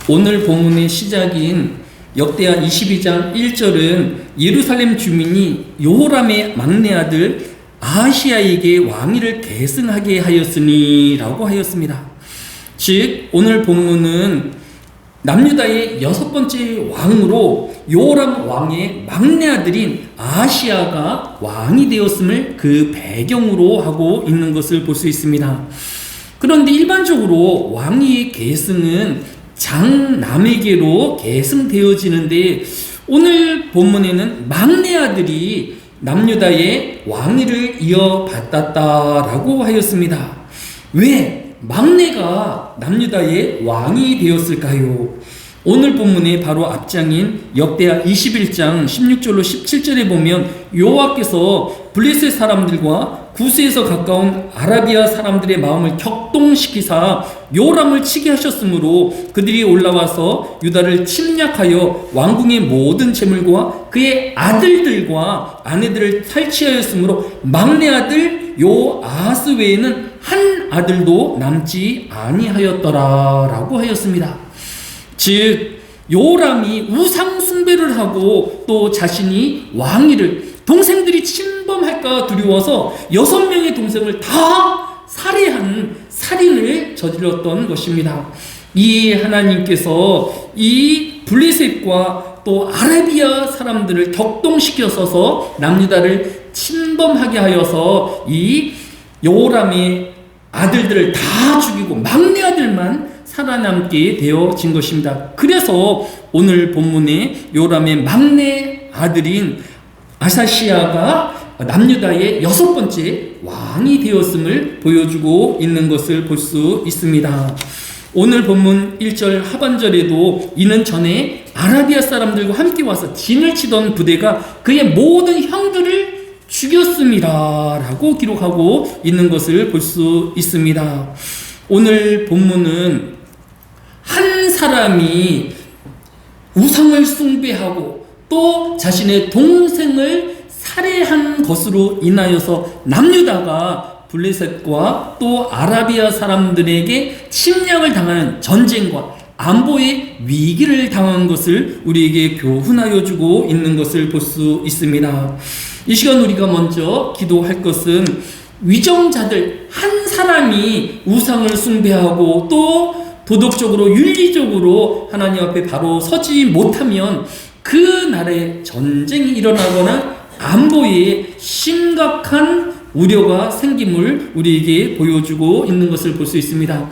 오늘 본문의 시작인 역대하 22장 1절은 예루살렘 주민이 여호람의 막내 아들 아하시야에게 왕위를 계승하게 하였으니 라고 하였습니다. 즉 오늘 본문은 남유다의 6번째 왕으로 여호람 왕의 막내 아들인 아하시야가 왕이 되었음을 그 배경으로 하고 있는 것을 볼 수 있습니다. 그런데 일반적으로 왕위의 계승은 장남에게로 계승되어지는데 오늘 본문에는 막내 아들이 남유다의 왕위를 이어받았다라고 하였습니다. 왜 막내가 남유다의 왕이 되었을까요? 오늘 본문의 바로 앞장인 역대하 21장 16절로 17절에 보면 여호와께서 블레셋 사람들과 구스에서 가까운 아라비아 사람들의 마음을 격동시키사 요람을 치게 하셨으므로 그들이 올라와서 유다를 침략하여 왕궁의 모든 재물과 그의 아들들과 아내들을 탈취하였으므로 막내 아들 요아하스 외에는 한 아들도 남지 아니하였더라 라고 하였습니다. 즉 요람이 우상 숭배를 하고 또 자신이 왕위를 동생들이 침범할까 두려워서 6명의 동생을 다 살해한 살인을 저질렀던 것입니다. 이 하나님께서 이 블레셋과 또 아라비아 사람들을 격동시켜서 남유다를 침범하게 하여서 이 여호람의 아들들을 다 죽이고 막내 아들만 살아남게 되어진 것입니다. 그래서 오늘 본문에 요람의 막내 아들인 아사시야가 남유다의 6번째 왕이 되었음을 보여주고 있는 것을 볼 수 있습니다. 오늘 본문 1절 하반절에도 이는 전에 아라비아 사람들과 함께 와서 진을 치던 부대가 그의 모든 형들을 죽였습니다 라고 기록하고 있는 것을 볼 수 있습니다. 오늘 본문은 한 사람이 우상을 숭배하고 또 자신의 동생을 살해한 것으로 인하여서 남유다가 블레셋과 또 아라비아 사람들에게 침략을 당하는 전쟁과 안보의 위기를 당한 것을 우리에게 교훈하여 주고 있는 것을 볼 수 있습니다. 이 시간 우리가 먼저 기도할 것은 위정자들 한 사람이 우상을 숭배하고 또 도덕적으로 윤리적으로 하나님 앞에 바로 서지 못하면 그 나라에 전쟁이 일어나거나 안보에 심각한 우려가 생김을 우리에게 보여주고 있는 것을 볼 수 있습니다.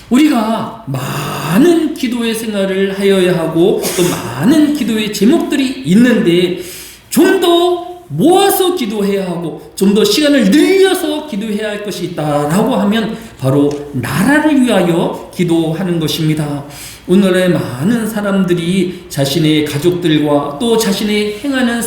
우리가 많은 기도의 생활을 하여야 하고 또 많은 기도의 제목들이 있는데 좀 더 모아서 기도해야 하고 좀 더 시간을 늘려서 기도해야 할 것이 있다라고 하면 바로 나라를 위하여 기도하는 것입니다. 오늘의 많은 사람들이 자신의 가족들과 또 자신의 행하는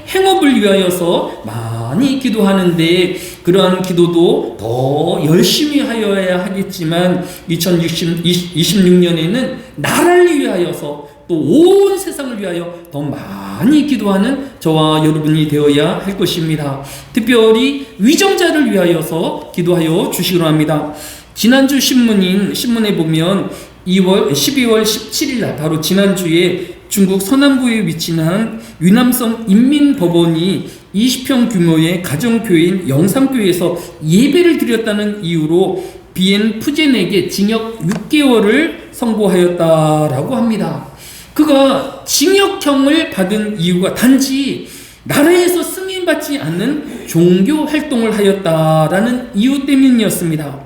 행업을 위하여서 많이 기도하는데 그러한 기도도 더 열심히 하여야 하겠지만 2026년에는 나라를 위하여서 또 온 세상을 위하여 더 많이 기도하는 저와 여러분이 되어야 할 것입니다. 특별히 위정자를 위하여서 기도하여 주시기로 합니다. 지난주 신문에 보면 12월 17일 날 바로 지난주에 중국 서남부에 위치한 위남성 인민법원이 20평 규모의 가정교회인 영삼교회에서 예배를 드렸다는 이유로 비엔 푸젠에게 징역 6개월을 선고하였다라고 합니다. 그가 징역형을 받은 이유가 단지 나라에서 승인받지 않는 종교 활동을 하였다라는 이유 때문이었습니다.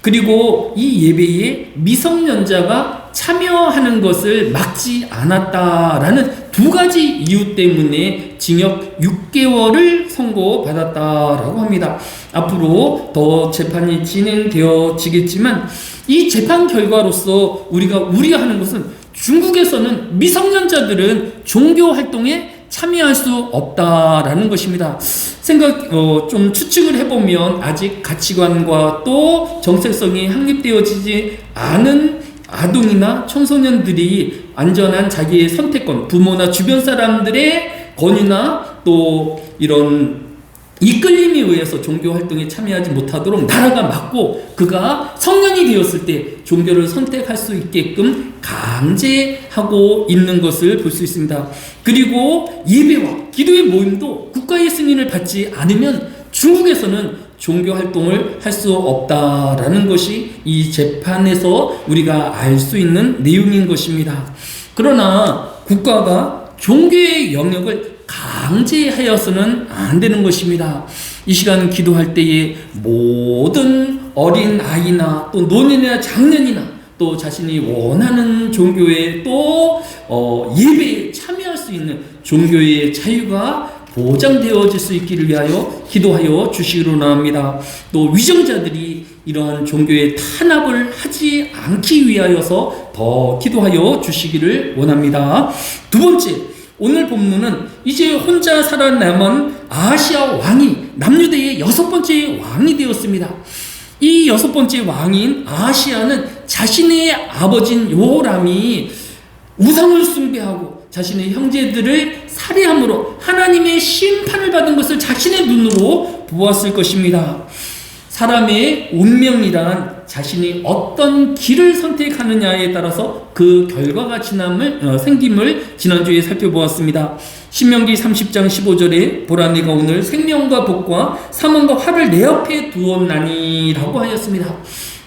그리고 이 예배에 미성년자가 참여하는 것을 막지 않았다라는 두 가지 이유 때문에 징역 6개월을 선고받았다라고 합니다. 앞으로 더 재판이 진행되어지겠지만 이 재판 결과로서 우리가 우려하는 것은 중국에서는 미성년자들은 종교 활동에 참여할 수 없다라는 것입니다. 좀 추측을 해보면 아직 가치관과 또 정체성이 확립되어지지 않은 아동이나 청소년들이 안전한 자기의 선택권, 부모나 주변 사람들의 권유나 또 이런 이끌림에 의해서 종교 활동에 참여하지 못하도록 나라가 막고 그가 성년이 되었을 때 종교를 선택할 수 있게끔 강제하고 있는 것을 볼 수 있습니다. 그리고 예배와 기도의 모임도 국가의 승인을 받지 않으면 중국에서는 종교 활동을 할 수 없다라는 것이 이 재판에서 우리가 알 수 있는 내용인 것입니다. 그러나 국가가 종교의 영역을 강제하여서는 안 되는 것입니다. 이 시간 기도할 때에 모든 어린 아이나 또 노년이나 장년이나 또 자신이 원하는 종교에 또 예배에 참여할 수 있는 종교의 자유가 보장되어질 수 있기를 위하여 기도하여 주시기로 나옵니다. 또 위정자들이 이러한 종교의 탄압을 하지 않기 위하여서 더 기도하여 주시기를 원합니다. 두 번째, 오늘 본문은 이제 혼자 살아남은 아하시야 왕이 남유다의 6번째 왕이 되었습니다. 이 6번째 왕인 아하시야는 자신의 아버지인 요람이 우상을 숭배하고 자신의 형제들을 살해함으로 하나님의 심판을 받은 것을 자신의 눈으로 보았을 것입니다. 사람의 운명이란 자신이 어떤 길을 선택하느냐에 따라서 그 결과가 생김을 지난주에 살펴보았습니다. 신명기 30장 15절에 보라 내가 오늘 생명과 복과 사망과 화를 내 앞에 두었나니라고 하였습니다.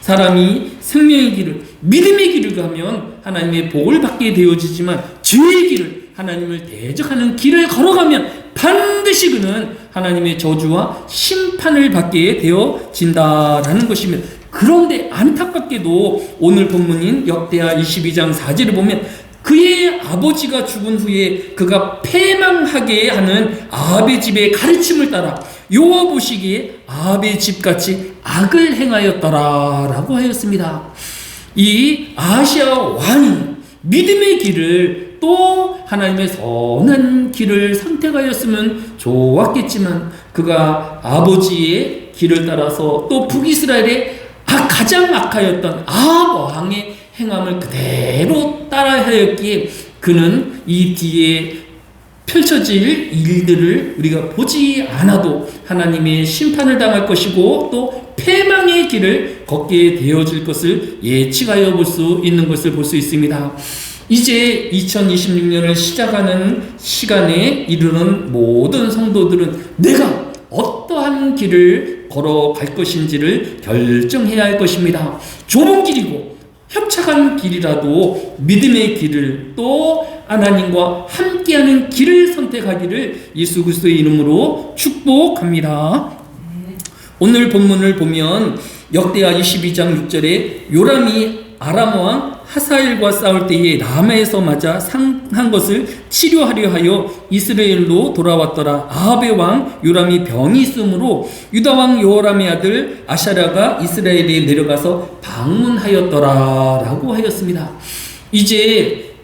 사람이 생명의 길을 믿음의 길을 가면 하나님의 복을 받게 되어지지만 죄의 길을 하나님을 대적하는 길을 걸어가면 반드시 그는 하나님의 저주와 심판을 받게 되어진다라는 것입니다. 그런데 안타깝게도 오늘 본문인 역대하 22장 4절을 보면 그의 아버지가 죽은 후에 그가 패망하게 하는 아합의 집의 가르침을 따라 여호와 보시기에 아합의 집같이 악을 행하였더라라고 하였습니다. 이 아하시야 왕이 믿음의 길을 또 하나님의 선한 길을 선택하였으면 좋았겠지만 그가 아버지의 길을 따라서 또 북이스라엘의 가장 악하였던 아합 왕의 행함을 그대로 따라하였기에 그는 이 뒤에 펼쳐질 일들을 우리가 보지 않아도 하나님의 심판을 당할 것이고 또 패망의 길을 걷게 되어질 것을 예측하여 볼 수 있는 것을 볼 수 있습니다. 이제 2026년을 시작하는 시간에 이르는 모든 성도들은 내가 어떠한 길을 걸어갈 것인지를 결정해야 할 것입니다. 좁은 길이고 협착한 길이라도 믿음의 길을 또 하나님과 함께하는 길을 선택하기를 예수 그리스도의 이름으로 축복합니다. 오늘 본문을 보면 역대하 22장 6절에 요람이 아람 왕 하사엘과 싸울 때에 라마에서 맞아 상한 것을 치료하려 하여 이스라엘로 돌아왔더라. 아합의 왕 요람이 병이 있으므로 유다 왕 여호람의 아들 아샤랴가 이스라엘에 내려가서 방문하였더라 라고 하였습니다. 이제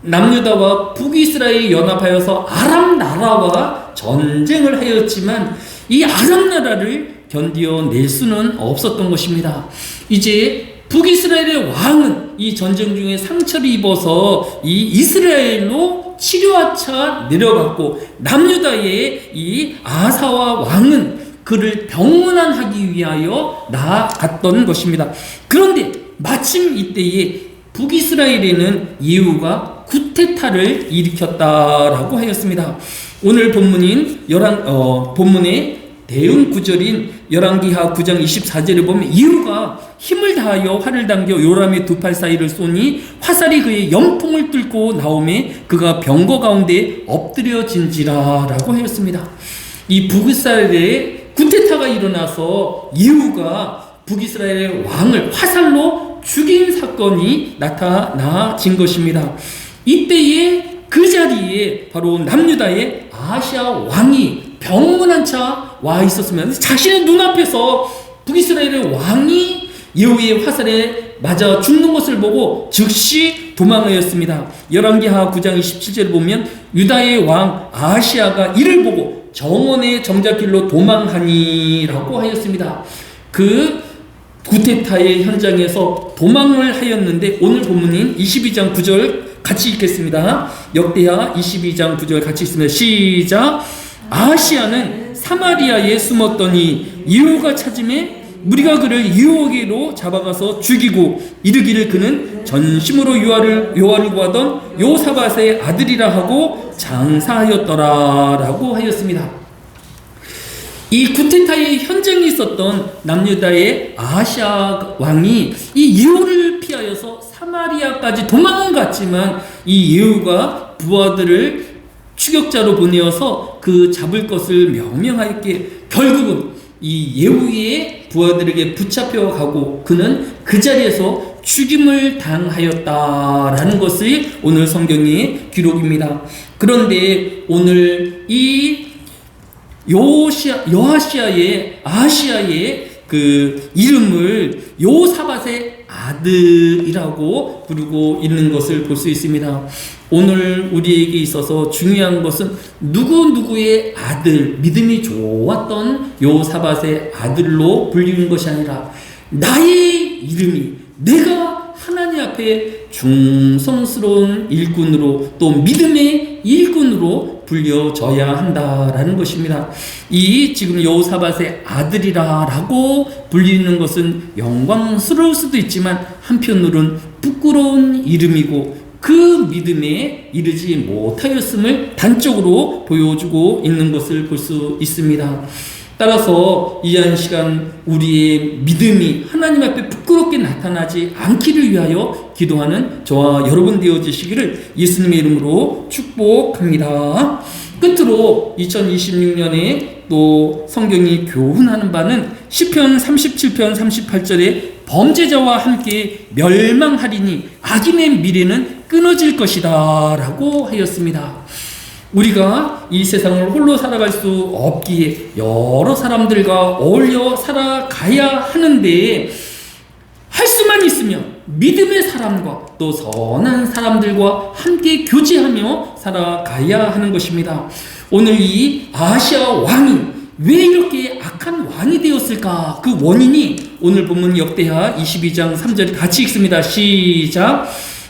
남유다와 북이스라엘이 연합하여서 아람 나라와 전쟁을 하였지만 이 아람 나라를 견디어낼 수는 없었던 것입니다. 이제 북이스라엘의 왕은 이 전쟁 중에 상처를 입어서 이 이스라엘로 치료하차 내려갔고 남유다의 이 아사와 왕은 그를 병문안하기 위하여 나아갔던 것입니다. 그런데 마침 이때에 북이스라엘에는 예후가 쿠데타를 일으켰다라고 하였습니다. 오늘 본문인 본문의 대응 구절인 열왕기하 9장 24절을 보면 예후가 힘을 다하여 활을 당겨 요람의 두 팔 사이를 쏘니 화살이 그의 염통을 뚫고 나오매 그가 병거 가운데 엎드려진지라라고 하였습니다. 이 북이스라엘에 쿠데타가 일어나서 예후가 북이스라엘의 왕을 화살로 죽인 사건이 나타나진 것입니다. 이때에 그 자리에 바로 남유다의 아하시야 왕이 병문안차 와 있었으면 자신의 눈앞에서 북이스라엘의 왕이 예후의 화살에 맞아 죽는 것을 보고 즉시 도망하였습니다. 열왕기하 9장 27절을 보면 유다의 왕 아하시야가 이를 보고 정원의 정작길로 도망하니라고 하였습니다. 그 쿠데타의 현장에서 도망을 하였는데 오늘 본문인 22장 9절 같이 읽겠습니다. 역대하 22장 9절 같이 읽습니다. 시작. 아하시야는 사마리아에 숨었더니 예후가 찾음에 무리가 그를 예후에게로 잡아가서 죽이고 이르기를 그는 전심으로 요한을 구하던 요사밧의 아들이라 하고 장사하였더라 라고 하였습니다. 이 구테타의 현장에 있었던 남유다의 아하시아 왕이 이 예후를 피하여서 사마리아까지 도망은 갔지만 이 예후가 부하들을 추격자로 보내어서 그 잡을 것을 명령하였기에 결국은 이 예후의 부하들에게 붙잡혀 가고 그는 그 자리에서 죽임을 당하였다라는 것이 오늘 성경의 기록입니다. 그런데 오늘 이 아하시아의 그 이름을 요사밧의 아들이라고 부르고 있는 것을 볼 수 있습니다. 오늘 우리에게 있어서 중요한 것은 누구누구의 아들, 믿음이 좋았던 요사밧의 아들로 불리는 것이 아니라 나의 이름이 내가 하나님 앞에 충성스러운 일꾼으로 또 믿음의 일꾼으로 불려져야 한다라는 것입니다. 이 지금 여호사밧의 아들이라고 불리는 것은 영광스러울 수도 있지만 한편으로는 부끄러운 이름이고 그 믿음에 이르지 못하였음을 단적으로 보여주고 있는 것을 볼 수 있습니다. 따라서 이 한 시간 우리의 믿음이 하나님 앞에 부끄럽게 나타나지 않기를 위하여 기도하는 저와 여러분 되어주시기를 예수님의 이름으로 축복합니다. 끝으로 2026년에 또 성경이 교훈하는 바는 시편 37편 38절에 범죄자와 함께 멸망하리니 악인의 미래는 끊어질 것이다 라고 하였습니다. 우리가 이 세상을 홀로 살아갈 수 없기에 여러 사람들과 어울려 살아가야 하는데 할 수만 있으면 믿음의 사람과 또 선한 사람들과 함께 교제하며 살아가야 하는 것입니다. 오늘 이 아하시아 왕이 왜 이렇게 악한 왕이 되었을까? 그 원인이 오늘 본문 역대하 22장 3절 같이 읽습니다. 시작.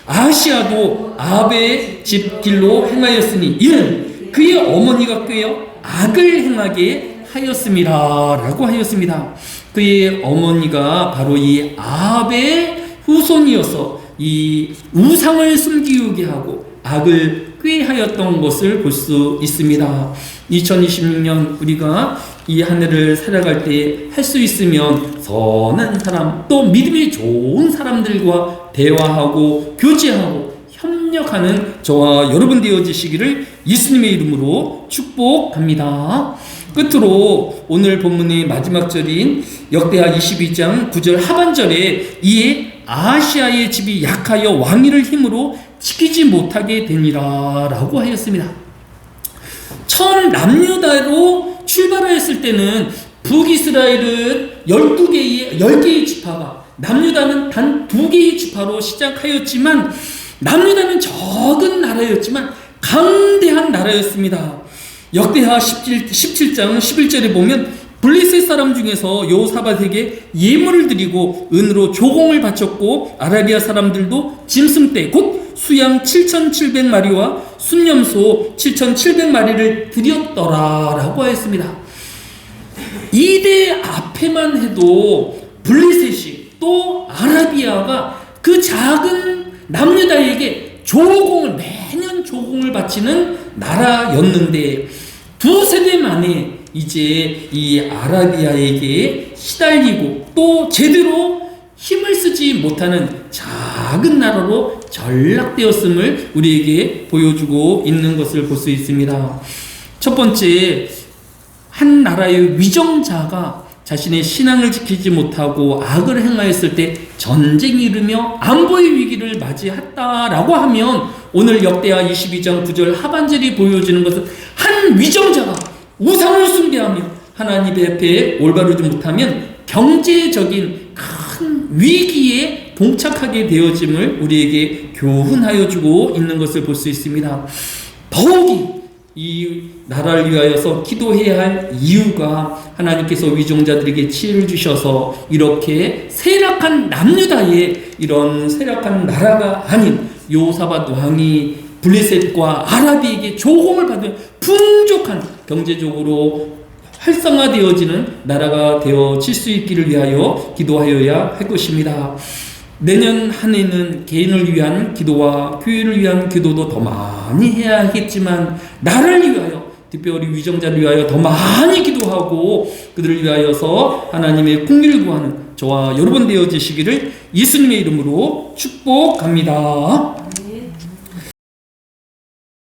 아하시아도 아합의 집 길로 행하였으니 이는 그의 어머니가 꾀어 악을 행하게 하였습니다 라고 하였습니다. 그의 어머니가 바로 이 아합의 후손이어서 이 우상을 숨기우게 하고 악을 꾀하였던 것을 볼 수 있습니다. 2026년 우리가 이 한 해를 살아갈 때 할 수 있으면 선한 사람 또 믿음이 좋은 사람들과 대화하고 교제하고 협력하는 저와 여러분 되어지시기를 예수님의 이름으로 축복합니다. 끝으로 오늘 본문의 마지막 절인 역대하 22장 9절 하반절에 이에 아하시아의 집이 약하여 왕위를 힘으로 지키지 못하게 되니라 라고 하였습니다. 처음 남유다로 출발하였을 때는 북이스라엘은 10개의 지파가 남유다는 단 2개의 지파로 시작하였지만 남유다는 적은 나라였지만 강대한 나라였습니다. 역대하 17장 11절에 보면 블레셋 사람 중에서 여호사밧에게 예물을 드리고 은으로 조공을 바쳤고 아라비아 사람들도 짐승떼 곧 수양 7,700마리와 순념소 7,700마리를 드렸더라 라고 하였습니다. 이대 앞에만 해도 블레셋이 또 아라비아가 그 작은 남유다에게 매년 조공을 바치는 나라였는데 두세 대 만에 이제 이 아라비아에게 시달리고 또 제대로 힘을 쓰지 못하는 작은 나라로 전락되었음을 우리에게 보여주고 있는 것을 볼 수 있습니다. 첫 번째, 한 나라의 위정자가 자신의 신앙을 지키지 못하고 악을 행하였을 때 전쟁이 이르며 안보의 위기를 맞이했다라고 하면 오늘 역대하 22장 9절 하반절이 보여주는 것은 한 위정자가 우상을 숭배하며 하나님 앞에 올바르지 못하면 경제적인 큰 위기에 봉착하게 되어짐을 우리에게 교훈하여 주고 있는 것을 볼 수 있습니다. 더욱이 이 나라를 위하여서 기도해야 할 이유가 하나님께서 위정자들에게 지혜를 주셔서 이렇게 쇠락한 남유다의 이런 쇠락한 나라가 아닌 여호사밧 왕이 블레셋과 아라비에게 조공을 받은 풍족한 경제적으로 활성화되어지는 나라가 되어질 수 있기를 위하여 기도하여야 할 것입니다. 내년 한 해는 개인을 위한 기도와 교회를 위한 기도도 더 많이 해야 하겠지만, 나를 위하여, 특별히 위정자를 위하여 더 많이 기도하고 그들을 위하여서 하나님의 긍휼을 구하는 저와 여러분 되어지시기를 예수님의 이름으로 축복합니다.